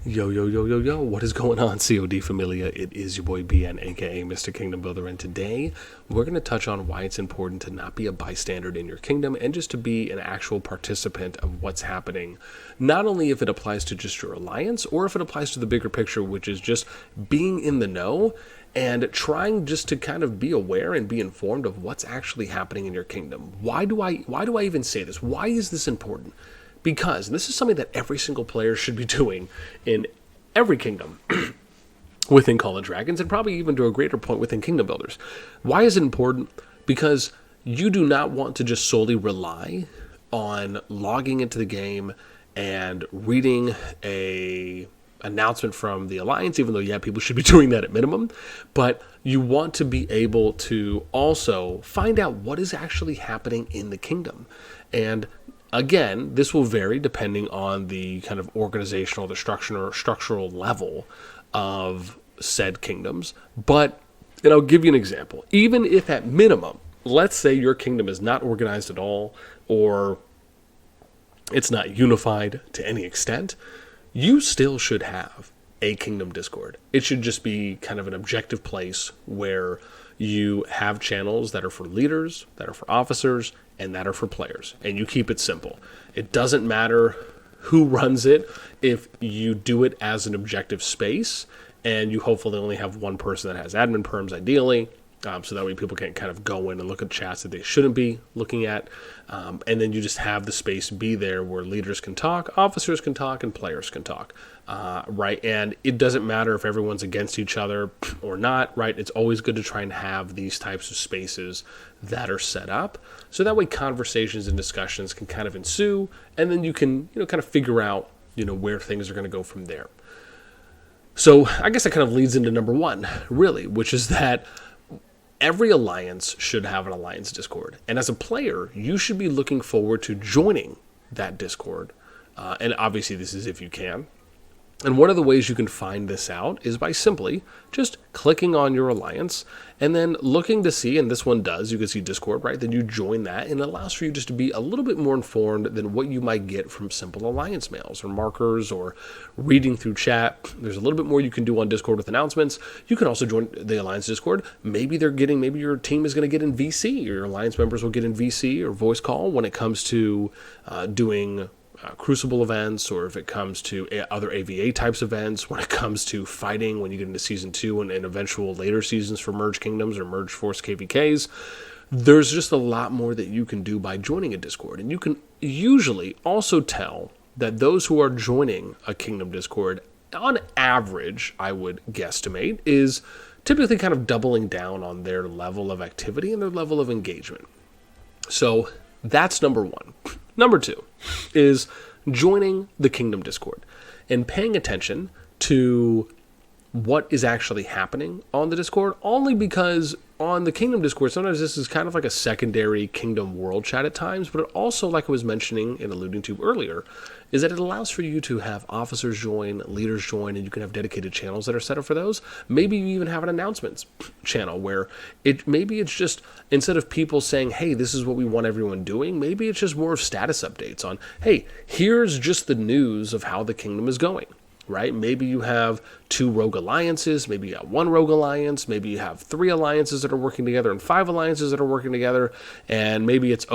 Yo, yo, yo, yo, yo, what is going on, COD Familia? It is your boy BN, aka Mr. Kingdom Builder, and today we're going to touch on why it's important to not be a bystander in your kingdom and just to be an actual participant of what's happening. Not only if it applies to just your alliance, or if it applies to the bigger picture, which is just being in the know and trying just to kind of be aware and be informed of what's actually happening in your kingdom. Why do I even say this? Why is this important? Because this is something that every single player should be doing in every kingdom within Call of Dragons, and probably even to a greater point within Kingdom Builders. Why is it important? Because you do not want to just solely rely on logging into the game and reading a announcement from the Alliance, even though, yeah, people should be doing that at minimum, but you want to be able to also find out what is actually happening in the kingdom. And again, this will vary depending on the kind of organizational, the structural level of said kingdoms. But, and I'll give you an example. Even if at minimum, let's say your kingdom is not organized at all, or it's not unified to any extent, you still should have a kingdom Discord. It should just be kind of an objective place where you have channels that are for leaders, that are for officers, and that are for players. And you keep it simple. It doesn't matter who runs it if you do it as an objective space, and you hopefully only have one person that has admin perms ideally, so that way people can kind of go in and look at chats that they shouldn't be looking at. And then you just have the space be there where leaders can talk, officers can talk, and players can talk. Right? And it doesn't matter if everyone's against each other or not, right? It's always good to try and have these types of spaces that are set up, so that way conversations and discussions can kind of ensue, and then you can, kind of figure out, where things are going to go from there. So I guess that kind of leads into number one, really, which is that every alliance should have an alliance Discord. And as a player, you should be looking forward to joining that Discord. And obviously this is if you can. And one of the ways you can find this out is by simply just clicking on your alliance and then looking to see, and this one does, you can see Discord, right? Then you join that, and it allows for you just to be a little bit more informed than what you might get from simple alliance mails or markers or reading through chat. There's a little bit more you can do on Discord with announcements. You can also join the alliance Discord. Maybe your team is going to get in VC, or your alliance members will get in VC or voice call when it comes to doing Crucible events, or if it comes to other AVA types events, when it comes to fighting, when you get into Season 2 and eventual later seasons for Merge Kingdoms or Merge Force KVKs, there's just a lot more that you can do by joining a Discord. And you can usually also tell that those who are joining a Kingdom Discord, on average, I would guesstimate, is typically kind of doubling down on their level of activity and their level of engagement. So that's number one. Number two is joining the Kingdom Discord and paying attention to what is actually happening on the Discord, only because on the Kingdom Discord, sometimes this is kind of like a secondary Kingdom world chat at times, but it also, like I was mentioning and alluding to earlier, is that it allows for you to have officers join, leaders join, and you can have dedicated channels that are set up for those. Maybe you even have an announcements channel where maybe it's just, instead of people saying, hey, this is what we want everyone doing, maybe it's just more of status updates on, hey, here's just the news of how the kingdom is going. Right? Maybe you have 2 rogue alliances, maybe you have 1 rogue alliance, maybe you have 3 alliances that are working together and 5 alliances that are working together, and maybe it's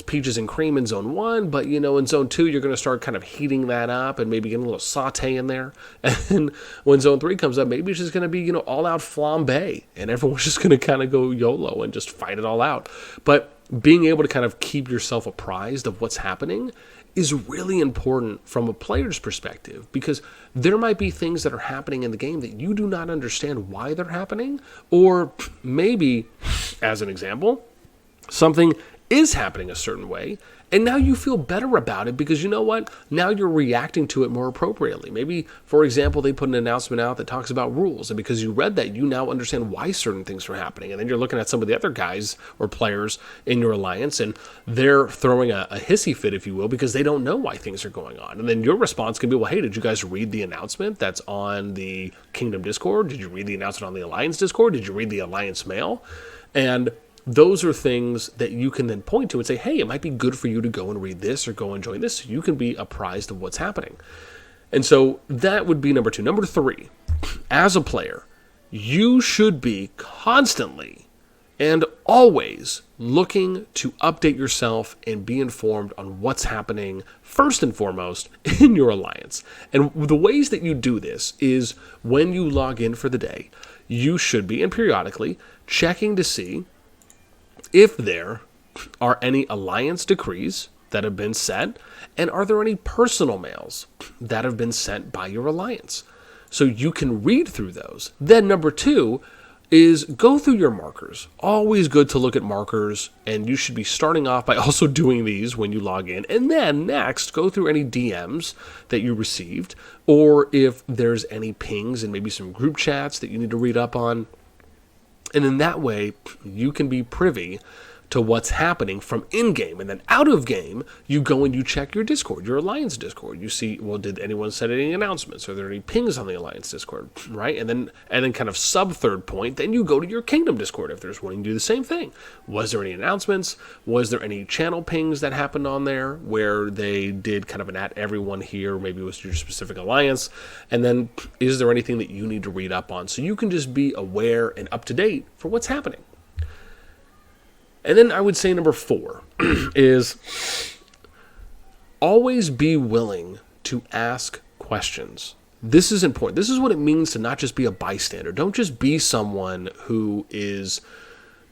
peaches and cream in zone 1, but in zone 2 you're going to start kind of heating that up and maybe getting a little saute in there. And when zone 3 comes up, maybe it's just going to be, all out flambe, and everyone's just going to kind of go YOLO and just fight it all out. But being able to kind of keep yourself apprised of what's happening is really important from a player's perspective, because there might be things that are happening in the game that you do not understand why they're happening, or maybe, as an example, something is happening a certain way, and now you feel better about it because you know what? Now you're reacting to it more appropriately. Maybe, for example, they put an announcement out that talks about rules, and because you read that, you now understand why certain things are happening. And then you're looking at some of the other guys or players in your alliance, and they're throwing a hissy fit, if you will, because they don't know why things are going on. And then your response can be, well, hey, did you guys read the announcement that's on the Kingdom Discord? Did you read the announcement on the Alliance Discord? Did you read the Alliance mail? And those are things that you can then point to and say, hey, it might be good for you to go and read this or go and join this so you can be apprised of what's happening. And so that would be number 2. Number 3, as a player, you should be constantly and always looking to update yourself and be informed on what's happening first and foremost in your alliance. And the ways that you do this is when you log in for the day, you should be, and periodically, checking to see if there are any alliance decrees that have been set, and are there any personal mails that have been sent by your alliance. So you can read through those. Then number 2 is go through your markers. Always good to look at markers, and you should be starting off by also doing these when you log in. And then next, go through any DMs that you received, or if there's any pings and maybe some group chats that you need to read up on. And in that way, you can be privy to what's happening from in-game. And then out of game, you go and you check your Discord, your Alliance Discord. You see, well, did anyone send any announcements? Are there any pings on the Alliance Discord, right? And then kind of sub-third point, then you go to your Kingdom Discord if there's one, you do the same thing. Was there any announcements? Was there any channel pings that happened on there where they did kind of an at everyone here, maybe it was your specific alliance? And then is there anything that you need to read up on? So you can just be aware and up to date for what's happening. And then I would say number 4 is always be willing to ask questions. This is important. This is what it means to not just be a bystander. Don't just be someone who is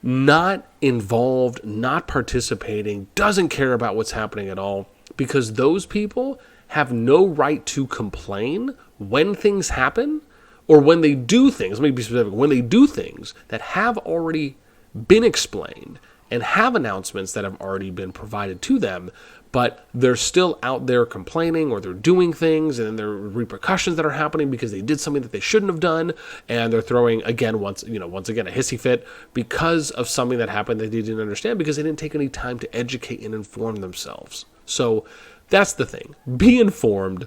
not involved, not participating, doesn't care about what's happening at all, because those people have no right to complain when things happen, or when they do things, let me be specific, when they do things that have already been explained and have announcements that have already been provided to them, but they're still out there complaining, or they're doing things and then there are repercussions that are happening because they did something that they shouldn't have done, and they're throwing once again a hissy fit because of something that happened that they didn't understand because they didn't take any time to educate and inform themselves. So that's the thing. Be informed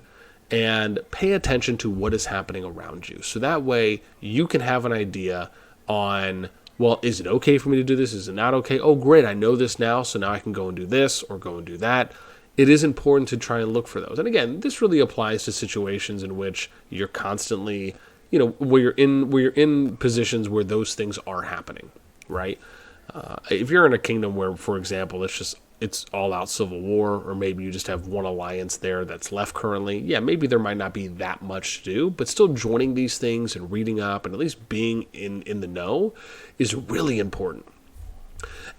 and pay attention to what is happening around you. So that way you can have an idea on, well, is it okay for me to do this? Is it not okay? Oh, great, I know this now, so now I can go and do this or go and do that. It is important to try and look for those. And again, this really applies to situations in which you're constantly, where you're in positions where those things are happening, right? If you're in a kingdom where, for example, it's all out civil war, or maybe you just have one alliance there that's left currently, yeah, maybe there might not be that much to do, but still joining these things and reading up and at least being in the know is really important.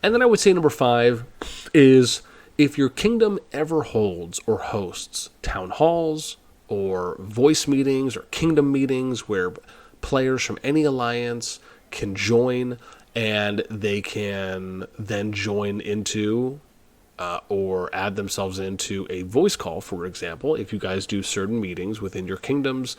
And then I would say number 5 is, if your kingdom ever holds or hosts town halls or voice meetings or kingdom meetings where players from any alliance can join, and they can then join into or add themselves into a voice call, for example, if you guys do certain meetings within your kingdoms.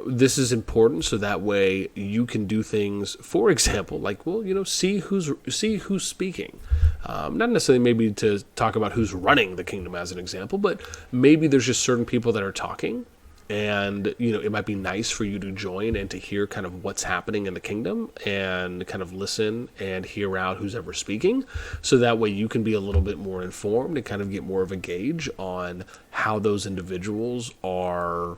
This is important so that way you can do things, for example, like, see who's speaking. Not necessarily maybe to talk about who's running the kingdom as an example, but maybe there's just certain people that are talking. And, it might be nice for you to join and to hear kind of what's happening in the kingdom and kind of listen and hear out who's ever speaking. So that way you can be a little bit more informed and kind of get more of a gauge on how those individuals are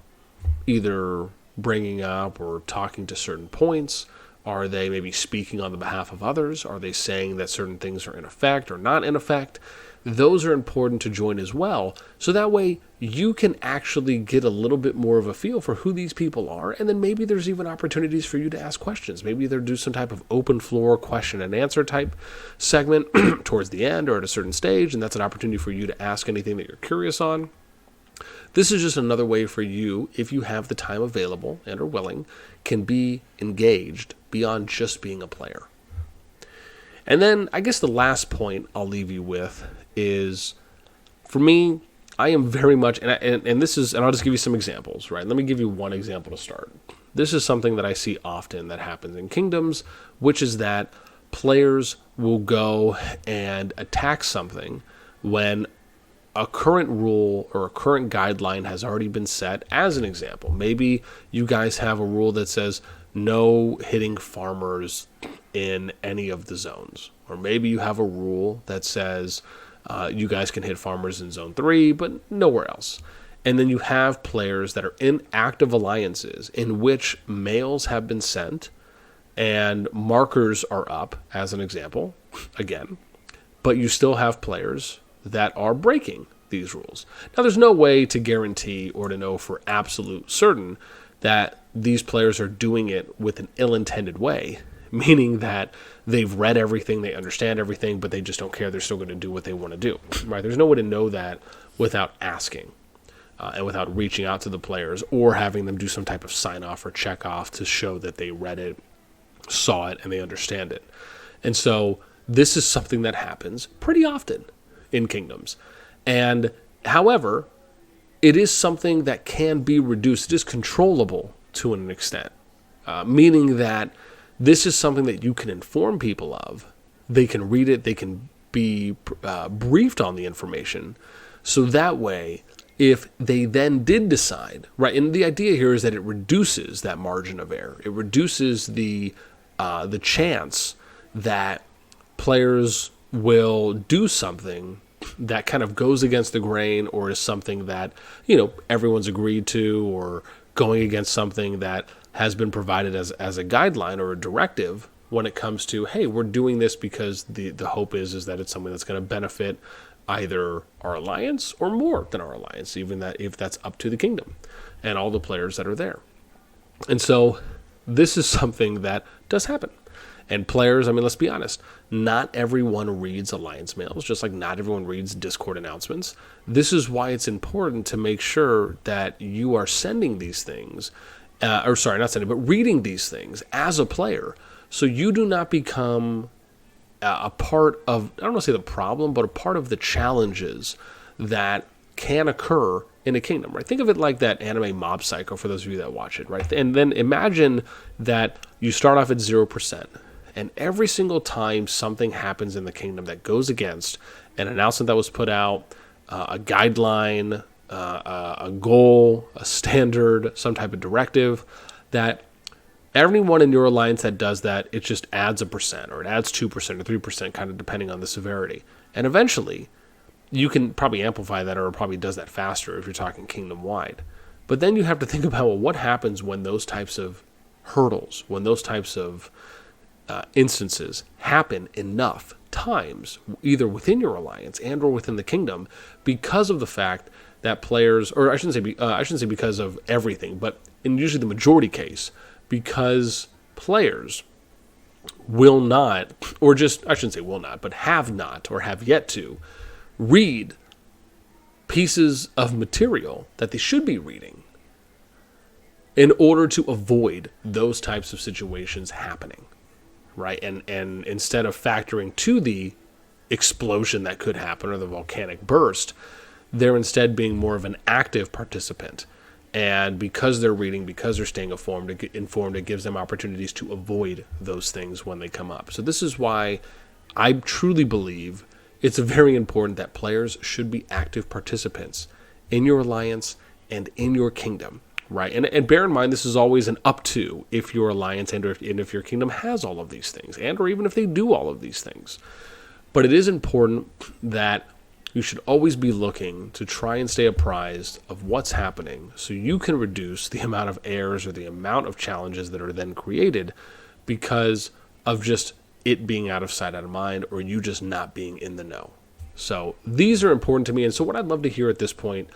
either bringing up or talking to certain points. Are they maybe speaking on the behalf of others? Are they saying that certain things are in effect or not in effect? Those are important to join as well. So that way you can actually get a little bit more of a feel for who these people are. And then maybe there's even opportunities for you to ask questions. Maybe they'll do some type of open floor question and answer type segment towards the end or at a certain stage. And that's an opportunity for you to ask anything that you're curious on. This is just another way for you, if you have the time available and are willing, can be engaged beyond just being a player. And then I guess the last point I'll leave you with is, for me, I am very much, and this is, and I'll just give you some examples, right? Let me give you one example to start. This is something that I see often that happens in kingdoms, which is that players will go and attack something when a current rule or a current guideline has already been set. As an example, maybe you guys have a rule that says no hitting farmers in any of the zones. Or maybe you have a rule that says you guys can hit farmers in zone 3, but nowhere else. And then you have players that are in active alliances in which mails have been sent and markers are up, as an example, again. But you still have players that are breaking these rules. Now, there's no way to guarantee or to know for absolute certain that these players are doing it with an ill-intended way, meaning that they've read everything, they understand everything, but they just don't care. They're still going to do what they want to do, right? There's no way to know that without asking and without reaching out to the players or having them do some type of sign-off or check-off to show that they read it, saw it, and they understand it. And so this is something that happens pretty often in Kingdoms. And however, it is something that can be reduced. It is controllable to an extent, meaning that this is something that you can inform people of. They can read it. They can be briefed on the information. So that way, if they then did decide, right, and the idea here is that it reduces that margin of error. It reduces the chance that players will do something that kind of goes against the grain or is something that, everyone's agreed to, or going against something that has been provided as a guideline or a directive when it comes to, hey, we're doing this because the hope is that it's something that's going to benefit either our alliance or more than our alliance, even that if that's up to the kingdom and all the players that are there. And so this is something that does happen. And players, let's be honest, not everyone reads alliance mails, just like not everyone reads Discord announcements. This is why it's important to make sure that you are sending these things, reading these things as a player, so you do not become a part of, I don't want to say the problem, but a part of the challenges that can occur in a kingdom, right? Think of it like that anime Mob Psycho for those of you that watch it, right? And then imagine that you start off at 0%, and every single time something happens in the kingdom that goes against an announcement that was put out, a guideline, a goal, a standard, some type of directive, that everyone in your alliance that does that, it just adds 1%, or it adds 2% or 3%, kind of depending on the severity. And eventually, you can probably amplify that, or it probably does that faster if you're talking kingdom-wide. But then you have to think about, well, what happens when those types of hurdles, when those types of instances happen enough times, either within your alliance and or within the kingdom, because of the fact that players, or I shouldn't say because of everything, but in usually the majority case, because players will not, or just, I shouldn't say will not, but have not, or have yet to, read pieces of material that they should be reading in order to avoid those types of situations happening, right? And instead of factoring to the explosion that could happen or the volcanic burst, they're instead being more of an active participant. And because they're reading, because they're staying informed, it gives them opportunities to avoid those things when they come up. So this is why I truly believe it's very important that players should be active participants in your alliance and in your kingdom, right? And bear in mind, this is always an up to if your alliance and if your kingdom has all of these things, and or even if they do all of these things. But it is important that you should always be looking to try and stay apprised of what's happening so you can reduce the amount of errors or the amount of challenges that are then created because of just it being out of sight, out of mind, or you just not being in the know. So these are important to me. And so what I'd love to hear at this point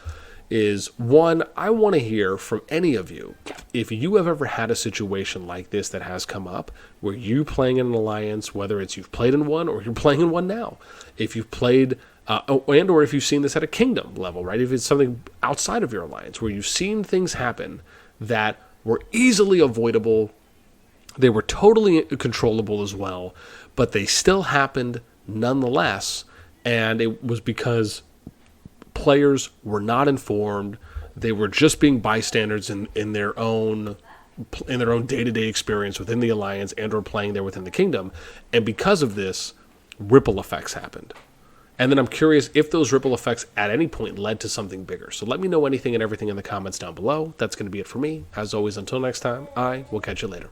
is, one, I want to hear from any of you if you have ever had a situation like this that has come up where you're playing in an alliance, whether it's you've played in one or you're playing in one now. If you've played and or if you've seen this at a kingdom level, right? If it's something outside of your alliance where you've seen things happen that were easily avoidable, they were totally controllable as well, but they still happened nonetheless, and it was because players were not informed. They were just being bystanders in their own day-to-day experience within the alliance and or playing there within the kingdom, and because of this, ripple effects happened. And then I'm curious if those ripple effects at any point led to something bigger. So let me know anything and everything in the comments down below. That's going to be it for me. As always, until next time, I will catch you later.